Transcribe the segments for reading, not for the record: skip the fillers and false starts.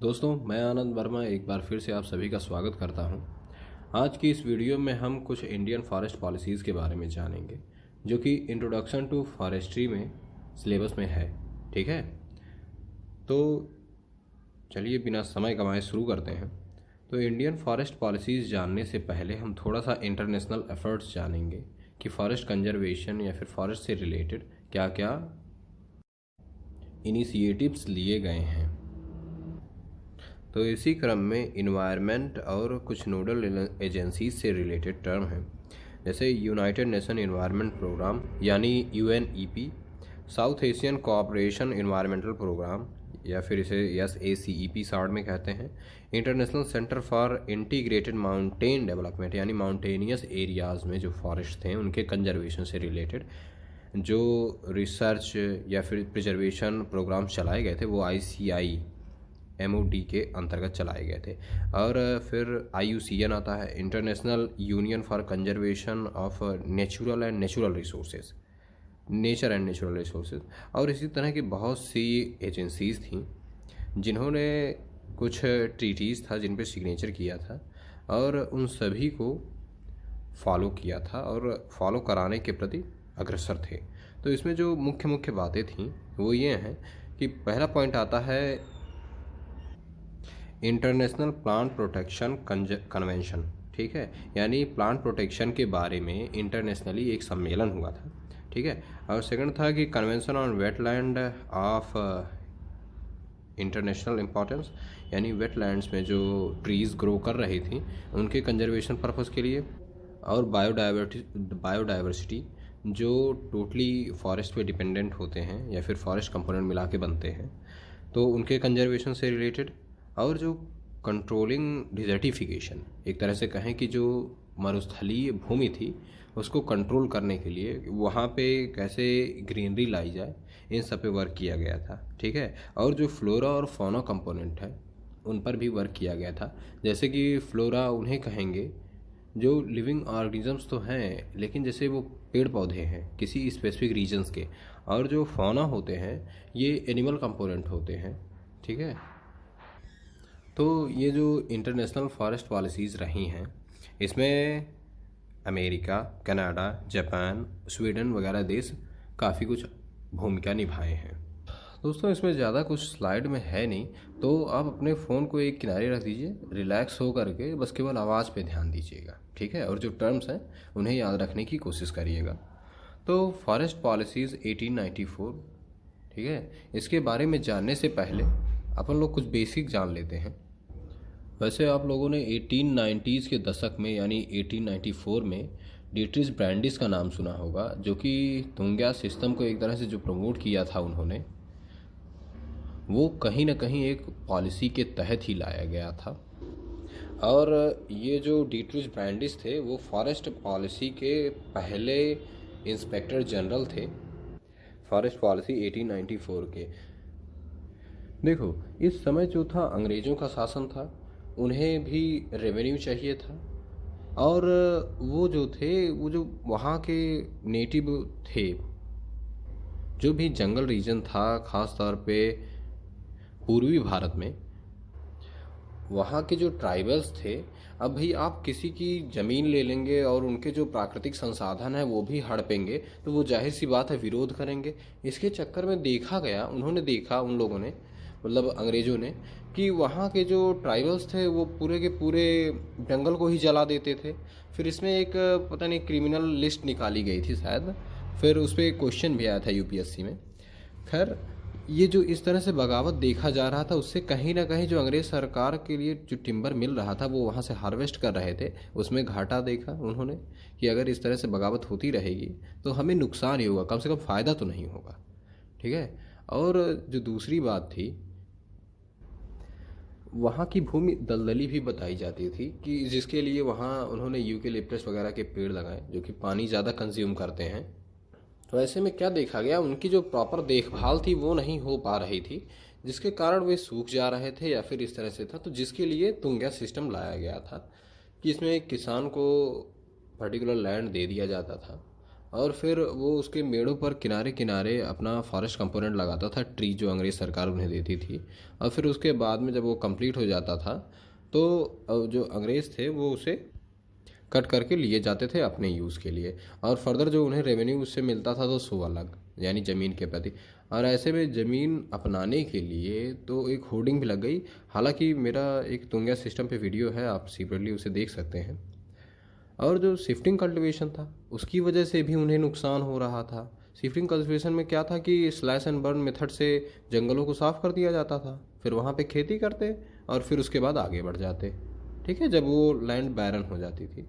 दोस्तों, मैं आनंद वर्मा एक बार फिर से आप सभी का स्वागत करता हूं। आज की इस वीडियो में हम कुछ इंडियन फॉरेस्ट पॉलिसीज़ के बारे में जानेंगे जो कि इंट्रोडक्शन टू फॉरेस्ट्री में सिलेबस में है। ठीक है, तो चलिए बिना समय गंवाए शुरू करते हैं। तो इंडियन फॉरेस्ट पॉलिसीज़ जानने से पहले हम थोड़ा सा इंटरनेशनल एफर्ट्स जानेंगे कि फॉरेस्ट कंजर्वेशन या फिर फॉरेस्ट से रिलेटेड क्या क्या इनिशिएटिव्स लिए गए हैं। तो इसी क्रम में इन्वायरमेंट और कुछ नोडल एजेंसीज से रिलेटेड टर्म हैं, जैसे यूनाइटेड नेशन इन्वायरमेंट प्रोग्राम यानी UNEP, South Asian cooperation environmental programme या फिर इसे SACEP शॉर्ट में कहते हैं, international centre for integrated mountain development यानी माउंटेनियस एरियाज़ में जो फॉरेस्ट थे उनके कंजर्वेशन से रिलेटेड जो रिसर्च या फिर प्रिजर्वेशन प्रोग्राम चलाए गए थे वो ICI MOD के अंतर्गत चलाए गए थे। और फिर IUCN आता है, international union for conservation of natural and natural resources, nature and natural resources. और इसी तरह की बहुत सी एजेंसीज़ थीं जिन्होंने कुछ ट्रीटीज़ था जिन पे सिग्नेचर किया था और उन सभी को फॉलो किया था और फॉलो कराने के प्रति अग्रसर थे। तो इसमें जो मुख्य मुख्य बातें थीं वो ये हैं कि पहला पॉइंट आता है इंटरनेशनल प्लांट प्रोटेक्शन कन्वेंशन। ठीक है, यानी प्लांट प्रोटेक्शन के बारे में इंटरनेशनली एक सम्मेलन हुआ था। ठीक है, और सेकंड था कि convention on wetland of international importance, यानी वेटलैंड्स में जो ट्रीज़ ग्रो कर रही थी उनके कंजर्वेशन पर्पज़ के लिए। और बायोडाइवर्सिटी जो टोटली फॉरेस्ट पे डिपेंडेंट होते हैं या फिर फॉरेस्ट कंपोनेंट मिला के बनते हैं, तो उनके कंजर्वेशन से रिलेटेड। और जो कंट्रोलिंग डिजर्टिफिकेशन, एक तरह से कहें कि जो मरुस्थलीय भूमि थी उसको कंट्रोल करने के लिए वहाँ पे कैसे ग्रीनरी लाई जाए, इन सब पे वर्क किया गया था। ठीक है, और जो फ्लोरा और फौना कंपोनेंट है उन पर भी वर्क किया गया था। जैसे कि फ्लोरा उन्हें कहेंगे जो लिविंग ऑर्गेनिजम्स तो हैं लेकिन जैसे वो पेड़ पौधे हैं किसी स्पेसिफिक रीजन्स के, और जो फौना होते हैं ये एनिमल कंपोनेंट होते हैं। ठीक है, तो ये जो इंटरनेशनल फॉरेस्ट पॉलिसीज़ रही हैं इसमें अमेरिका, कनाडा, जापान, स्वीडन वगैरह देश काफ़ी कुछ भूमिका निभाए हैं। दोस्तों, इसमें ज़्यादा कुछ स्लाइड में है नहीं, तो आप अपने फ़ोन को एक किनारे रख दीजिए, रिलैक्स हो करके बस केवल आवाज़ पे ध्यान दीजिएगा। ठीक है, और जो टर्म्स हैं उन्हें याद रखने की कोशिश करिएगा। तो फॉरेस्ट पॉलिसीज़ 1894, ठीक है, इसके बारे में जानने से पहले अपन लोग कुछ बेसिक जान लेते हैं। वैसे आप लोगों ने 1890s के दशक में यानी 1894 में डीट्रिस ब्रैंडिस का नाम सुना होगा, जो कि तुंग्या सिस्टम को एक तरह से जो प्रमोट किया था उन्होंने, वो कहीं ना कहीं एक पॉलिसी के तहत ही लाया गया था। और ये जो डीट्रिस ब्रैंडिस थे वो फॉरेस्ट पॉलिसी के पहले इंस्पेक्टर जनरल थे, फॉरेस्ट पॉलिसी 1894 के। देखो, इस समय जो था अंग्रेज़ों का शासन था, उन्हें भी रेवेन्यू चाहिए था। और वो जो थे वो जो वहाँ के नेटिव थे, जो भी जंगल रीजन था ख़ास तौर पे पूर्वी भारत में, वहाँ के जो ट्राइबल्स थे, अब भाई आप किसी की ज़मीन ले लेंगे और उनके जो प्राकृतिक संसाधन है वो भी हड़पेंगे तो वो जाहिर सी बात है विरोध करेंगे। इसके चक्कर में देखा गया, उन्होंने देखा, उन लोगों ने मतलब अंग्रेज़ों ने, कि वहाँ के जो ट्राइबल्स थे वो पूरे के पूरे जंगल को ही जला देते थे। फिर इसमें एक पता नहीं क्रिमिनल लिस्ट निकाली गई थी शायद, फिर उस पर क्वेश्चन भी आया था UPSC में। खैर, ये जो इस तरह से बगावत देखा जा रहा था उससे कहीं ना कहीं जो अंग्रेज़ सरकार के लिए जो टिम्बर मिल रहा था वो वहाँ से हार्वेस्ट कर रहे थे, उसमें घाटा देखा उन्होंने कि अगर इस तरह से बगावत होती रहेगी तो हमें नुकसान ही होगा, कम से कम फ़ायदा तो नहीं होगा। ठीक है, और जो दूसरी बात थी, वहाँ की भूमि दलदली भी बताई जाती थी कि जिसके लिए वहाँ उन्होंने यूकेलिप्टस वगैरह के पेड़ लगाए जो कि पानी ज़्यादा कंज्यूम करते हैं। तो ऐसे में क्या देखा गया, उनकी जो प्रॉपर देखभाल थी वो नहीं हो पा रही थी, जिसके कारण वे सूख जा रहे थे या फिर इस तरह से था। तो जिसके लिए तुंगा सिस्टम लाया गया था कि इसमें एक किसान को पर्टिकुलर लैंड दे दिया जाता था और फिर वो उसके मेड़ों पर किनारे किनारे अपना फॉरेस्ट कंपोनेंट लगाता था, ट्री जो अंग्रेज़ सरकार उन्हें देती थी। और फिर उसके बाद में जब वो कंप्लीट हो जाता था तो जो अंग्रेज़ थे वो उसे कट करके लिए जाते थे अपने यूज़ के लिए, और फर्दर जो उन्हें रेवेन्यू उससे मिलता था तो सो अलग, यानी ज़मीन के प्रति। और ऐसे में ज़मीन अपनाने के लिए तो एक होर्डिंग भी लग गई। हालांकि मेरा एक तुंगा सिस्टम पे वीडियो है, आप सीपरेटली उसे देख सकते हैं। और जो शिफ्टिंग कल्टीवेशन था उसकी वजह से भी उन्हें नुकसान हो रहा था। शिफ्टिंग कल्टीवेशन में क्या था कि स्लैश एंड बर्न मेथड से जंगलों को साफ़ कर दिया जाता था, फिर वहाँ पे खेती करते और फिर उसके बाद आगे बढ़ जाते, ठीक है, जब वो लैंड बैरन हो जाती थी।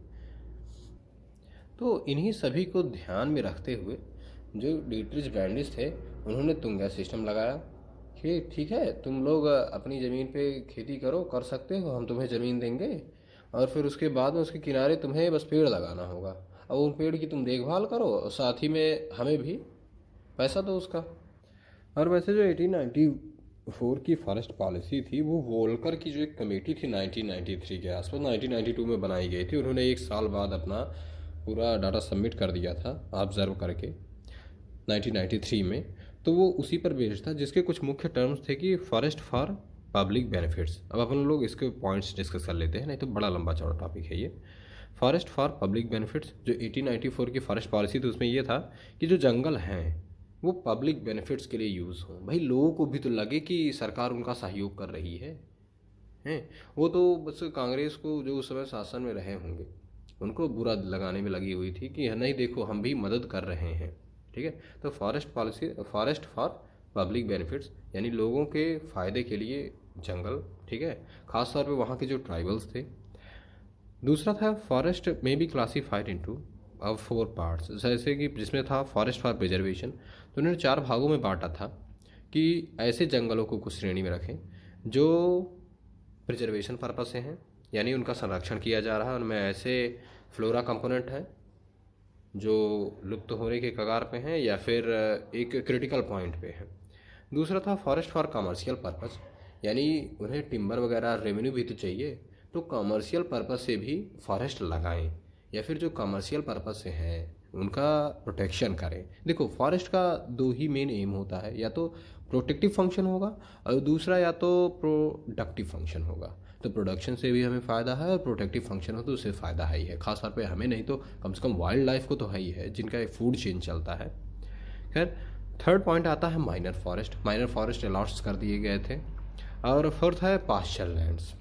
तो इन्हीं सभी को ध्यान में रखते हुए जो डीट्रिच ब्रैंडिस थे उन्होंने तुंगा सिस्टम लगाया कि ठीक है, तुम लोग अपनी ज़मीन पे खेती करो, कर सकते हो, हम तुम्हें ज़मीन देंगे, और फिर उसके बाद में उसके किनारे तुम्हें बस पेड़ लगाना होगा, और उन पेड़ की तुम देखभाल करो और साथ ही में हमें भी पैसा दो उसका। और वैसे जो 1894 की फॉरेस्ट पॉलिसी थी वो वोल्कर की जो एक कमेटी थी 1993 के आसपास 1992 में बनाई गई थी। उन्होंने एक साल बाद अपना पूरा डाटा सबमिट कर दिया था ऑब्जर्व करके 1993 में। तो वो उसी पर बेस्ड था, जिसके कुछ मुख्य टर्म्स थे कि फॉरेस्ट फॉर पब्लिक बेनिफिट्स। अब अपन लोग इसके पॉइंट्स डिस्कस कर लेते हैं, नहीं तो बड़ा लंबा चौड़ा टॉपिक है ये। फॉरेस्ट फॉर पब्लिक बेनिफिट्स जो 1894 की फॉरेस्ट पॉलिसी थी उसमें ये था कि जो जंगल हैं वो पब्लिक बेनिफिट्स के लिए यूज़ हों। भाई लोगों को भी तो लगे कि सरकार उनका सहयोग कर रही है हैं। वो तो बस कांग्रेस को जो उस समय शासन में रहे होंगे उनको बुरा लगाने में लगी हुई थी कि नहीं देखो हम भी मदद कर रहे हैं, ठीक है। तो forest policy, forest for public benefits यानी लोगों के फ़ायदे के लिए जंगल, ठीक है, ख़ास तौर पे वहाँ के जो ट्राइबल्स थे। दूसरा था फॉरेस्ट में बी क्लासीफाइड इनटू अब 4 पार्ट्स, जैसे कि जिसमें था फॉरेस्ट फॉर प्रिजर्वेशन। तो उन्होंने 4 भागों में बांटा था कि ऐसे जंगलों को कुछ श्रेणी में रखें जो प्रिजर्वेशन पर्पज से हैं, यानी उनका संरक्षण किया जा रहा है, उनमें ऐसे फ्लोरा कंपोनेंट हैं जो लुप्त होने के कगार पे हैं या फिर एक क्रिटिकल पॉइंट पे हैं। दूसरा था फॉरेस्ट फॉर कमर्शियल पर्पस, यानी उन्हें टिम्बर वगैरह रेवेन्यू भी तो चाहिए, तो कमर्शियल पर्पस से भी फॉरेस्ट लगाएं, या फिर जो कमर्शियल पर्पस से हैं उनका प्रोटेक्शन करें। देखो फॉरेस्ट का 2 ही मेन एम होता है, या तो प्रोटेक्टिव फंक्शन होगा और दूसरा या तो प्रोडक्टिव फंक्शन होगा। तो प्रोडक्शन से भी हमें फ़ायदा है और प्रोटेक्टिव फंक्शन हो तो उससे फ़ायदा है ही है, खासतौर पे हमें नहीं तो कम से कम वाइल्ड लाइफ को तो है ही है, जिनका एक फूड चेन चलता है। खैर थर्ड पॉइंट आता है minor forest. Minor forest a lots कर दिए गए थे। और फोर्थ है पास्चर लैंड्स।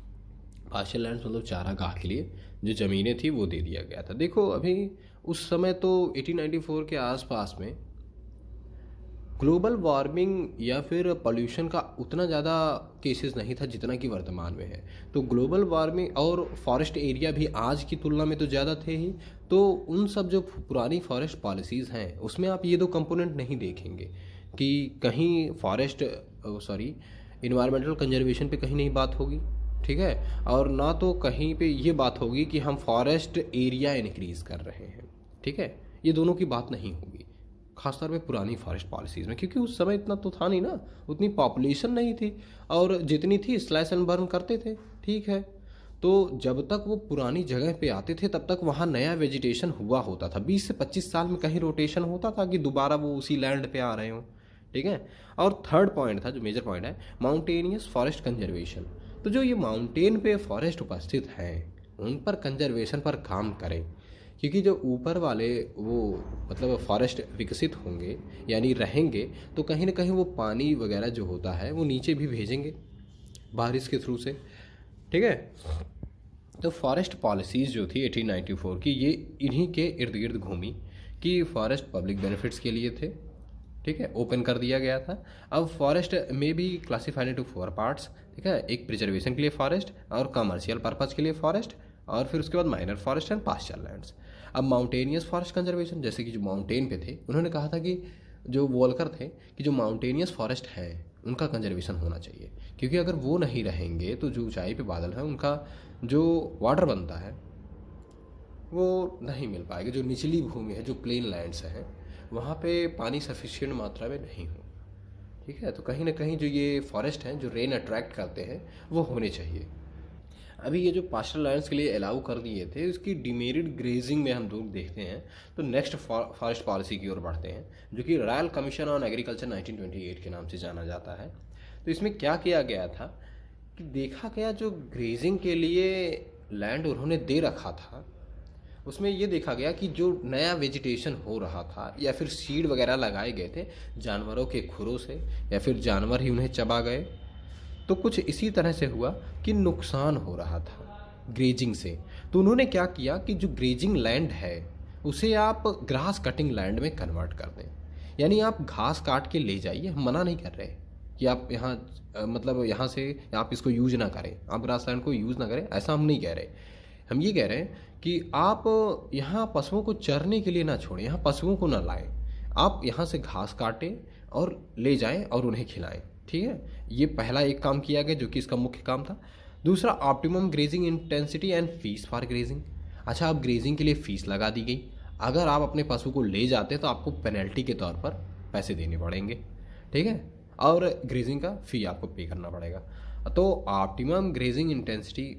पास्चर लैंड्स मतलब चारागाह के लिए जो ज़मीनें थी वो दे दिया गया था। देखो अभी उस समय तो 1894 के आसपास में ग्लोबल वार्मिंग या फिर पोल्यूशन का उतना ज़्यादा केसेस नहीं था जितना कि वर्तमान में है। तो ग्लोबल वार्मिंग और फॉरेस्ट एरिया भी आज की तुलना में तो ज़्यादा थे ही। तो उन सब जो पुरानी फॉरेस्ट पॉलिसीज़ हैं उसमें आप ये 2 कंपोनेंट नहीं देखेंगे कि कहीं फॉरेस्ट इन्वायरमेंटल कंजर्वेशन पे कहीं नहीं बात होगी, ठीक है, और ना तो कहीं पे ये बात होगी कि हम फॉरेस्ट एरिया इंक्रीज़ कर रहे हैं, ठीक है। ये दोनों की बात नहीं होगी खासतौर पे पुरानी फॉरेस्ट पॉलिसीज़ में, क्योंकि उस समय इतना तो था नहीं ना, उतनी पॉपुलेशन नहीं थी, और जितनी थी स्लैश एंड बर्न करते थे, ठीक है। तो जब तक वो पुरानी जगह पे आते थे तब तक वहाँ नया वेजिटेशन हुआ होता था। 20 से 25 साल में कहीं रोटेशन होता था कि दोबारा वो उसी लैंड पे आ रहे हों, ठीक है। और थर्ड पॉइंट था जो मेजर पॉइंट है, माउंटेनियस फॉरेस्ट कंजर्वेशन। तो जो ये माउंटेन पे फॉरेस्ट उपस्थित हैं उन पर कंजर्वेशन पर काम करें, क्योंकि जो ऊपर वाले वो मतलब फॉरेस्ट विकसित होंगे यानी रहेंगे तो कहीं ना कहीं वो पानी वगैरह जो होता है वो नीचे भी भेजेंगे बारिश के थ्रू से, ठीक है। तो फॉरेस्ट पॉलिसीज़ जो थी 1894 की ये इन्हीं के इर्द गिर्द घूमी कि फॉरेस्ट पब्लिक बेनिफिट्स के लिए थे, ठीक है, ओपन कर दिया गया था। अब फॉरेस्ट में भी क्लासीफाइड इनटू 4 पार्ट्स, ठीक है, एक प्रिजर्वेशन के लिए फॉरेस्ट और कमर्शियल पर्पज़ के लिए फॉरेस्ट, और फिर उसके बाद minor forest and pasture lands. अब माउंटेनियस फॉरेस्ट कंजर्वेशन, जैसे कि जो माउंटेन पे थे उन्होंने कहा था कि जो वॉलकर थे कि जो माउंटेनियस फॉरेस्ट हैं उनका कंजर्वेशन होना चाहिए, क्योंकि अगर वो नहीं रहेंगे तो जो ऊंचाई पे बादल है उनका जो वाटर बनता है वो नहीं मिल पाएगा। जो निचली भूमि है, जो प्लेन लैंड्स हैं, वहाँ पे पानी सफिशिएंट मात्रा में नहीं हो, ठीक है। तो कहीं ना कहीं जो ये फॉरेस्ट हैं जो रेन अट्रैक्ट करते हैं वो होने चाहिए। अभी ये जो पास्चर लैंड्स के लिए अलाउ कर दिए थे, इसकी डिमेरिट ग्रेजिंग में हम लोग देखते हैं तो नेक्स्ट फॉरेस्ट पॉलिसी की ओर बढ़ते हैं, जो कि रॉयल कमीशन ऑन एग्रीकल्चर 1928 के नाम से जाना जाता है। तो इसमें क्या किया गया था कि देखा गया जो ग्रेजिंग के लिए लैंड उन्होंने दे रखा था, उसमें ये देखा गया कि जो नया वेजिटेशन हो रहा था या फिर सीड वगैरह लगाए गए थे जानवरों के खुरों से या फिर जानवर ही उन्हें चबा गए, तो कुछ इसी तरह से हुआ कि नुकसान हो रहा था ग्रेजिंग से। तो उन्होंने क्या किया कि जो ग्रेजिंग लैंड है उसे आप ग्रास कटिंग लैंड में कन्वर्ट कर दें, यानी आप घास काट के ले जाइए। हम मना नहीं कर रहे कि आप यहाँ मतलब यहाँ से आप इसको यूज ना करें, आप ग्रास लैंड को यूज़ ना करें, ऐसा हम नहीं कह रहे। हम ये कह रहे हैं कि आप यहाँ पशुओं को चरने के लिए ना छोड़ें, यहाँ पशुओं को ना लाएं, आप यहाँ से घास काटें और ले जाएं और उन्हें खिलाएं। ठीक है, ये पहला एक काम किया गया जो कि इसका मुख्य काम था। दूसरा, optimum grazing intensity and fees for grazing. अच्छा, अब ग्रेजिंग के लिए फ़ीस लगा दी गई। अगर आप अपने पशु को ले जाते तो आपको पेनल्टी के तौर पर पैसे देने पड़ेंगे, ठीक है, और ग्रेजिंग का फ़ी आपको पे करना पड़ेगा। तो ऑप्टिमम ग्रेजिंग इंटेंसिटी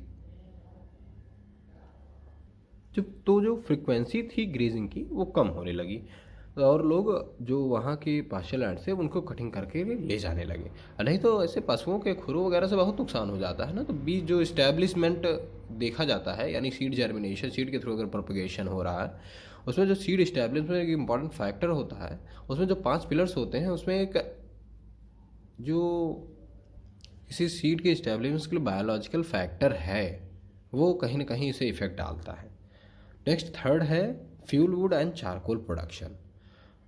जो फ्रिक्वेंसी थी ग्रेजिंग की वो कम होने लगी और लोग जो वहाँ के पास्चर लैंड से उनको कटिंग करके ले जाने लगे। नहीं तो ऐसे पशुओं के खुरों वगैरह से बहुत नुकसान हो जाता है ना। तो बीज जो इस्टेब्लिशमेंट देखा जाता है, यानी सीड जर्मिनेशन, सीड के थ्रू अगर प्रोपगेशन हो रहा है, उसमें जो सीड इस्टेब्लिशमेंट एक इम्पॉर्टेंट फैक्टर होता है, उसमें जो 5 पिलर्स होते हैं, उसमें एक जो किसी सीड के इस्टेब्लिशमेंट के लिए बायोलॉजिकल फैक्टर है वो कहीं ना कहीं इसे इफेक्ट डालता है। नेक्स्ट, थर्ड है fuel wood and charcoal production.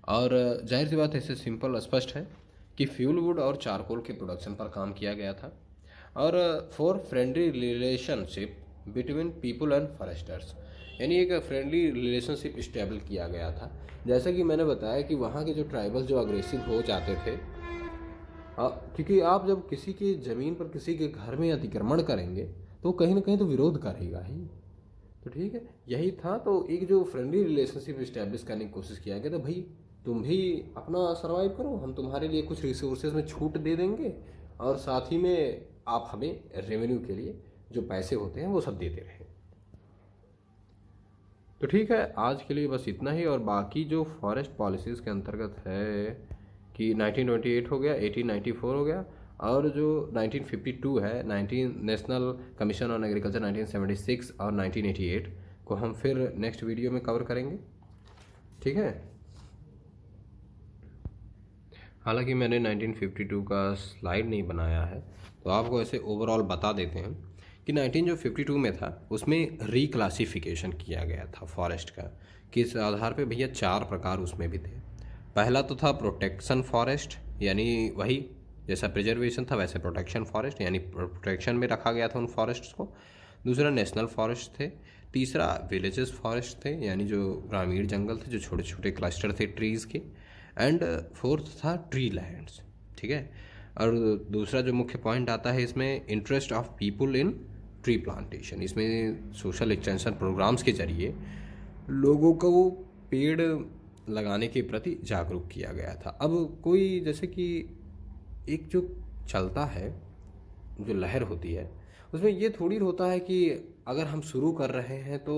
और जाहिर सी बात है, इससे सिंपल स्पष्ट है कि फ्यूल वुड और चारकोल के प्रोडक्शन पर काम किया गया था। और for friendly relationship between people and Forester's, यानी एक फ्रेंडली रिलेशनशिप इस्टेबल किया गया था। जैसा कि मैंने बताया कि वहाँ के जो ट्राइबल्स जो अग्रेसिव हो जाते थे, क्योंकि आप जब किसी की ज़मीन पर किसी के घर में अतिक्रमण करेंगे तो कहीं ना कहीं तो विरोध करेगा ही। तो ठीक है, यही था। तो एक जो फ्रेंडली रिलेशनशिप इस्टेब्लिश करने की कोशिश किया गया था, भाई तुम भी अपना सर्वाइव करो, हम तुम्हारे लिए कुछ रिसोर्सेज में छूट दे देंगे और साथ ही में आप हमें रेवेन्यू के लिए जो पैसे होते हैं वो सब देते रहें। तो ठीक है, आज के लिए बस इतना ही। और बाकी जो फॉरेस्ट पॉलिसीज़ के अंतर्गत है कि 1928 हो गया, 1894 हो गया, और जो 1952 है, 19 नेशनल कमीशन ऑन एग्रीकल्चर 1976 और 1988 को हम फिर नेक्स्ट वीडियो में कवर करेंगे। ठीक है, हालांकि मैंने 1952 का स्लाइड नहीं बनाया है, तो आपको ऐसे ओवरऑल बता देते हैं कि 1952 में था, उसमें रिक्लासिफिकेशन किया गया था फॉरेस्ट का। किस आधार पे भैया? 4 प्रकार उसमें भी थे। पहला तो था प्रोटेक्शन फॉरेस्ट, यानी वही जैसा प्रिजर्वेशन था वैसे प्रोटेक्शन फॉरेस्ट, यानी प्रोटेक्शन में रखा गया था उन फॉरेस्ट्स को। दूसरा नेशनल फॉरेस्ट थे। तीसरा विलेजेस फॉरेस्ट थे, यानी जो ग्रामीण जंगल थे, जो छोटे छोटे क्लस्टर थे ट्रीज़ के। एंड फोर्थ था ट्री लैंड्स। ठीक है, और दूसरा जो मुख्य पॉइंट आता है इसमें, interest of people in tree plantation. इसमें सोशल एक्सटेंशन प्रोग्राम्स के जरिए लोगों को पेड़ लगाने के प्रति जागरूक किया गया था। अब कोई जैसे कि एक जो चलता है, जो लहर होती है, उसमें ये थोड़ी होता है कि अगर हम शुरू कर रहे हैं तो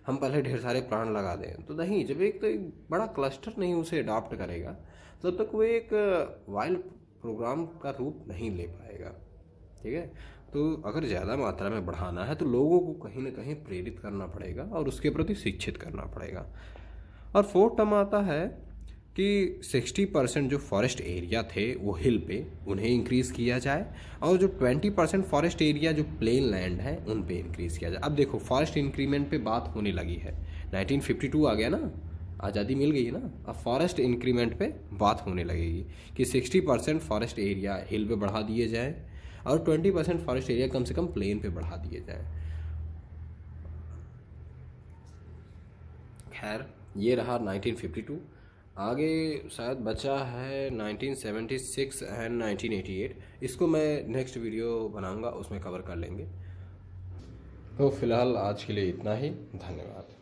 हम पहले ढेर सारे प्लांट लगा दें। तो नहीं, जब एक बड़ा क्लस्टर नहीं उसे अडॉप्ट करेगा तब तक वो एक वाइल्ड प्रोग्राम का रूप नहीं ले पाएगा। ठीक है, तो अगर ज़्यादा मात्रा में बढ़ाना है तो लोगों को कहीं ना कहीं प्रेरित करना पड़ेगा और उसके प्रति शिक्षित करना पड़ेगा। और फोर्थ टर्म आता है कि 60% जो फॉरेस्ट एरिया थे वो हिल पे, उन्हें इंक्रीज़ किया जाए, और जो 20% फॉरेस्ट एरिया जो प्लेन लैंड है उन पे इंक्रीज़ किया जाए। अब देखो, फॉरेस्ट इंक्रीमेंट पे बात होने लगी है, 1952 आ गया ना, आज़ादी मिल गई ना, अब फॉरेस्ट इंक्रीमेंट पे बात होने लगेगी कि 60% फॉरेस्ट एरिया हिल पे बढ़ा दिए जाए और 20% फॉरेस्ट एरिया कम से कम प्लेन पे बढ़ा दिए जाए। खैर, ये रहा 1952। आगे शायद बचा है 1976 एंड 1988, इसको मैं नेक्स्ट वीडियो बनाऊंगा, उसमें कवर कर लेंगे। तो फिलहाल आज के लिए इतना ही, धन्यवाद।